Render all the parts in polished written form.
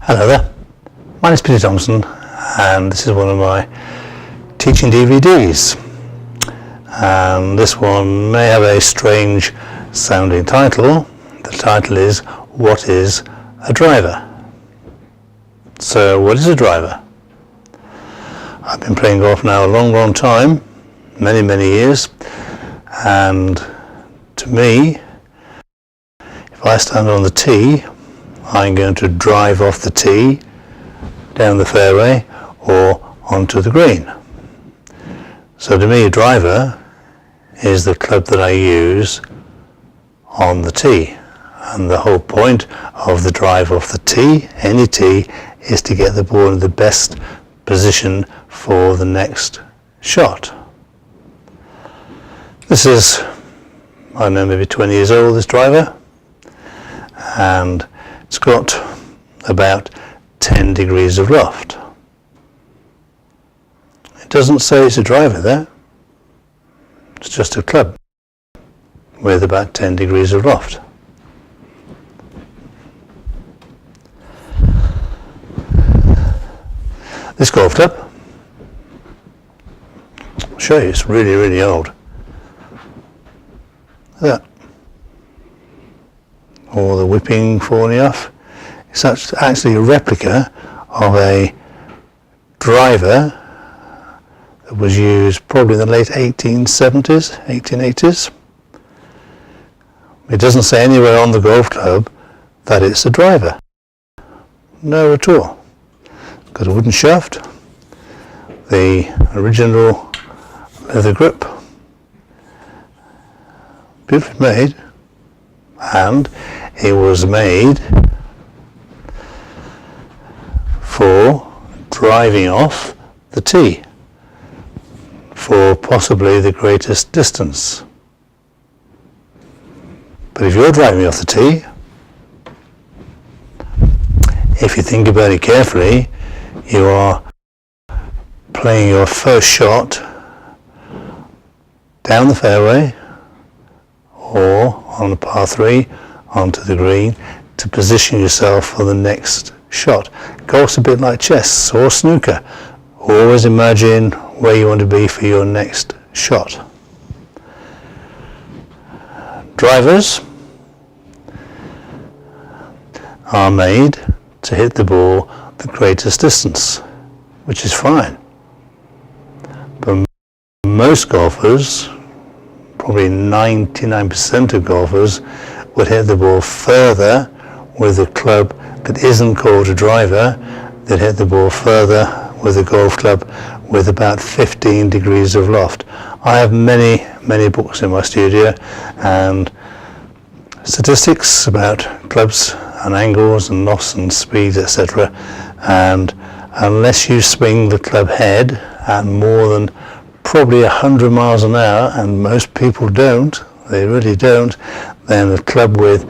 Hello there, my name is Peter Thompson and this is one of my teaching DVDs, and this one may have a strange sounding title. The title is What is a Driver? So what is a driver? I've been playing golf now a long time, many years, and to me, if I stand on the tee, I'm going to drive off the tee, down the fairway or onto the green. So to me, a driver is the club that I use on the tee, and the whole point of the drive off the tee, any tee, is to get the ball in the best position for the next shot. This is, I don't know, maybe 20 years old, this driver, and it's got about 10 degrees of loft. It doesn't say it's a driver there, it's just a club with about 10 degrees of loft. This golf club, I'll show you, it's really old. Look at that. All the whipping falling off. It's actually a replica of a driver that was used probably in the late 1870s, 1880s. It doesn't say anywhere on the golf club that it's a driver. No at all. It's got a wooden shaft, the original leather grip, beautifully made, and it was made for driving off the tee for possibly the greatest distance. But if you're driving off the tee, if you think about it carefully, you are playing your first shot down the fairway or on a par 3 onto the green to position yourself for the next shot. Golf's a bit like chess or snooker. Always imagine where you want to be for your next shot. Drivers are made to hit the ball the greatest distance, which is fine. But most golfers, probably 99% of golfers, would hit the ball further with a club that isn't called a driver. They'd hit the ball further with a golf club with about 15 degrees of loft. I have many books in my studio and statistics about clubs and angles and lofts and speeds, etc. And unless you swing the club head at more than probably 100 miles an hour, and most people don't, they really don't, then the club with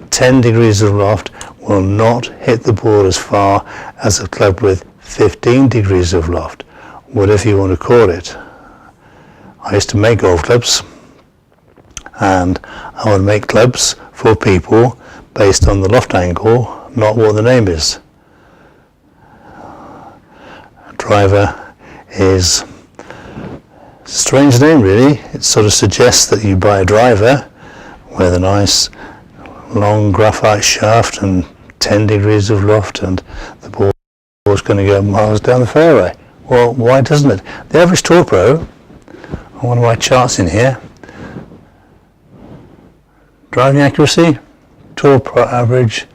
10 degrees of loft will not hit the ball as far as a club with 15 degrees of loft, whatever you want to call it. I used to make golf clubs, and I would make clubs for people based on the loft angle, not what the name is. A driver is a strange name really. It sort of suggests that you buy a driver with a nice long graphite shaft and 10 degrees of loft and the ball is going to go miles down the fairway. Well, why doesn't it? The average tour pro, on one of my charts in here, driving accuracy, tour pro average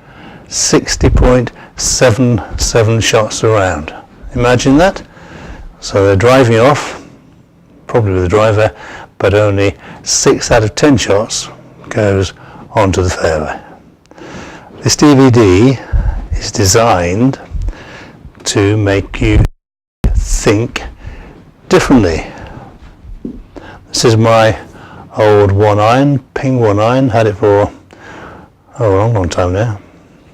60.77 shots around. Imagine that. So they're driving off, probably with a driver, but only 6 out of 10 shots goes onto the fairway. This DVD is designed to make you think differently. This is my old 1-iron, ping 1-iron, had it for a long time now,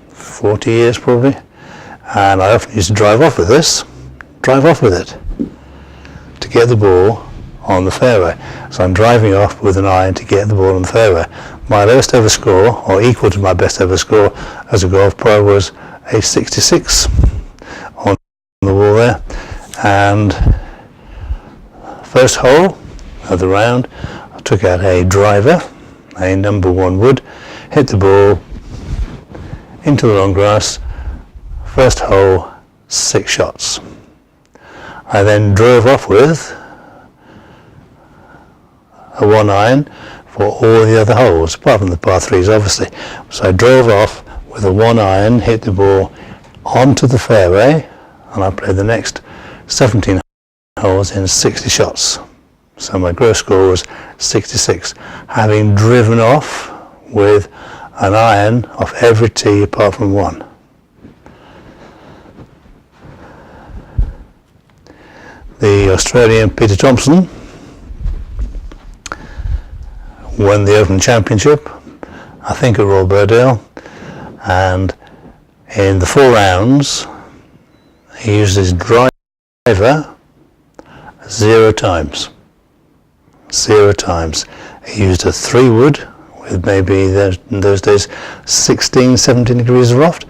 40 years probably, and I often used to drive off with it to get the ball on the fairway. So I'm driving off with an iron to get the ball on the fairway. My lowest ever score, or equal to my best ever score as a golf pro, was a 66 on the wall there, and first hole of the round I took out a driver, a number 1 wood, hit the ball into the long grass, first hole 6 shots. I then drove off with a 1 iron for all the other holes, apart from the par 3s obviously. So I drove off with a 1 iron, hit the ball onto the fairway, and I played the next 17 holes in 60 shots. So my gross score was 66, having driven off with an iron off every tee apart from 1. The Australian Peter Thompson won the Open Championship, I think at Royal Birkdale, and in the 4 rounds he used his driver 0 times. 0 times. He used a 3 wood with maybe in those days 16, 17 degrees of loft,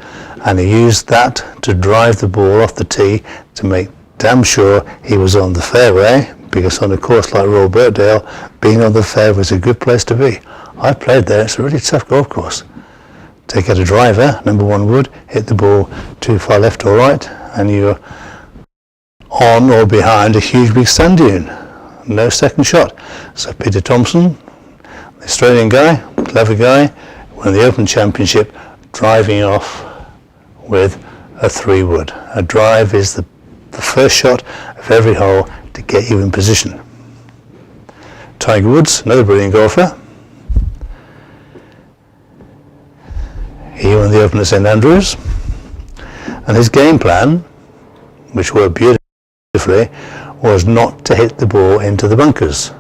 and he used that to drive the ball off the tee to make damn sure he was on the fairway, because on a course like Royal Birkdale, being on the fairway is a good place to be. I played there, it's a really tough golf course. Take out a driver, number 1 wood, hit the ball too far left or right, and you're on or behind a huge big sand dune. No second shot. So Peter Thompson, the Australian guy, clever guy, won the Open Championship driving off with a 3 wood. A drive is the first shot of every hole to get you in position. Tiger Woods, another brilliant golfer. He won the Open at St Andrews, and his game plan, which worked beautifully, was not to hit the ball into the bunkers,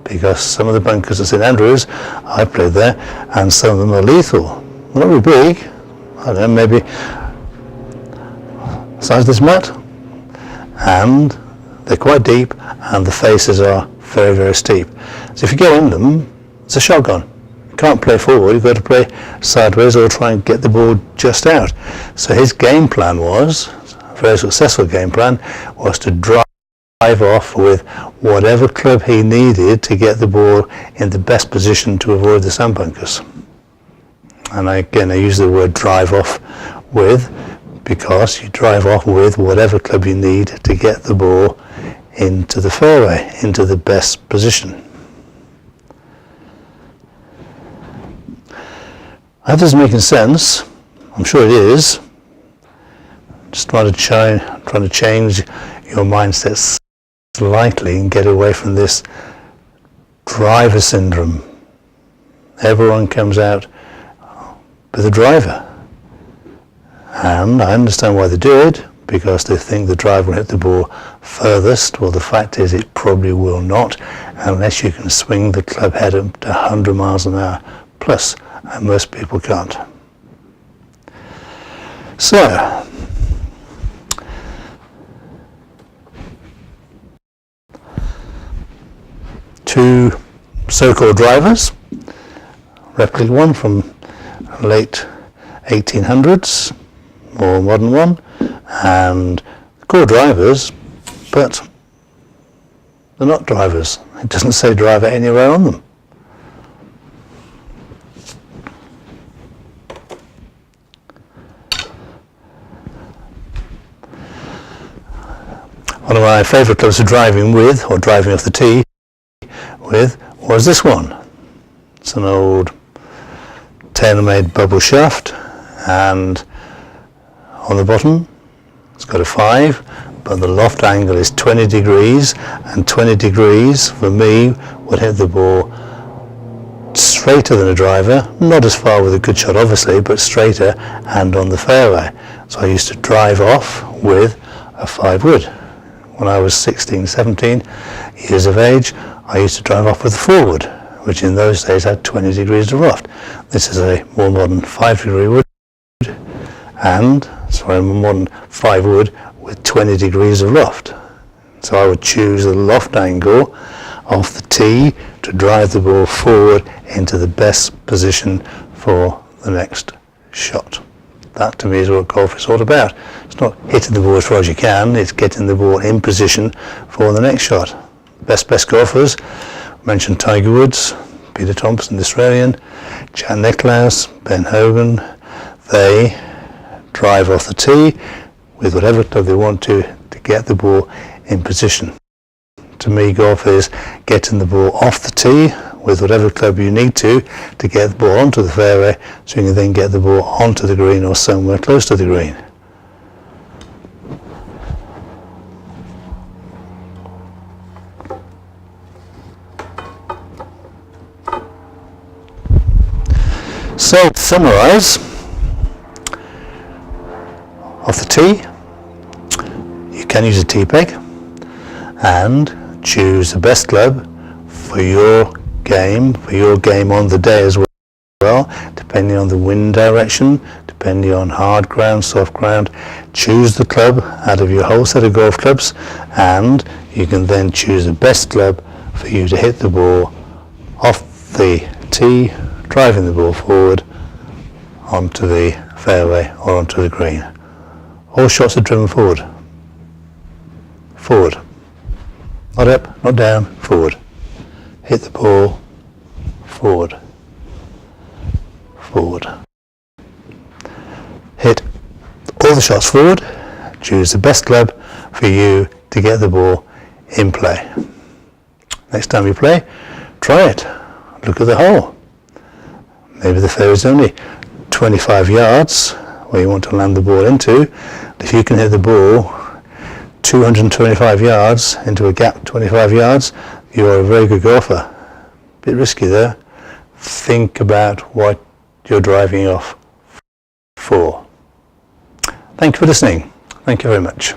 because some of the bunkers at St Andrews, I played there, and some of them are lethal. Not very big, I don't know, maybe size of this mat, and they're quite deep, and the faces are very, very steep. So if you go in them, it's a shotgun. You can't play forward, you've got to play sideways or try and get the ball just out. So his game plan was, a very successful game plan, was to drive off with whatever club he needed to get the ball in the best position to avoid the sand bunkers. And I use the word drive off with, because you drive off with whatever club you need to get the ball into the fairway, into the best position. That doesn't make any sense. I'm sure it is. Just trying to change your mindset slightly and get away from this driver syndrome. Everyone comes out with a driver. And I understand why they do it, because they think the driver will hit the ball furthest. Well, the fact is it probably will not, unless you can swing the club head up to 100 miles an hour plus, and most people can't. So, two so-called drivers, replica one from late 1800s, more modern one, and called drivers, but they're not drivers. It doesn't say driver anywhere on them. One of my favourite clubs for driving with, or driving off the tee with, was this one. It's an old tailor-made bubble shaft, and on the bottom it's got a 5, but the loft angle is 20 degrees, and 20 degrees for me would hit the ball straighter than a driver, not as far with a good shot obviously, but straighter and on the fairway. So I used to drive off with a 5 wood. When I was 16, 17 years of age, I used to drive off with a 4 wood, which in those days had 20 degrees of loft. This is a more modern 5 degree wood, and a more modern 5 wood with 20 degrees of loft. So I would choose the loft angle off the tee to drive the ball forward into the best position for the next shot. That to me is what golf is all about. It's not hitting the ball as far as you can, it's getting the ball in position for the next shot. Best golfers, mentioned Tiger Woods, Peter Thompson, the Australian, Jan Nicklaus, Ben Hogan, they drive off the tee with whatever club they want to get the ball in position. To me, golf is getting the ball off the tee with whatever club you need to get the ball onto the fairway, so you can then get the ball onto the green or somewhere close to the green. So to summarise, off the tee, you can use a tee peg and choose the best club for your game on the day as well, depending on the wind direction, depending on hard ground, soft ground. Choose the club out of your whole set of golf clubs, and you can then choose the best club for you to hit the ball off the tee, driving the ball forward onto the fairway or onto the green. All shots are driven forward. Forward. Not up, not down, forward. Hit the ball forward. Forward. Hit all the shots forward. Choose the best club for you to get the ball in play. Next time you play, try it. Look at the hole. Maybe the fairway is only 25 yards where you want to land the ball into. If you can hit the ball 225 yards into a gap 25 yards, you are a very good golfer. Bit risky there. Think about what you're driving off for. Thank you for listening. Thank you very much.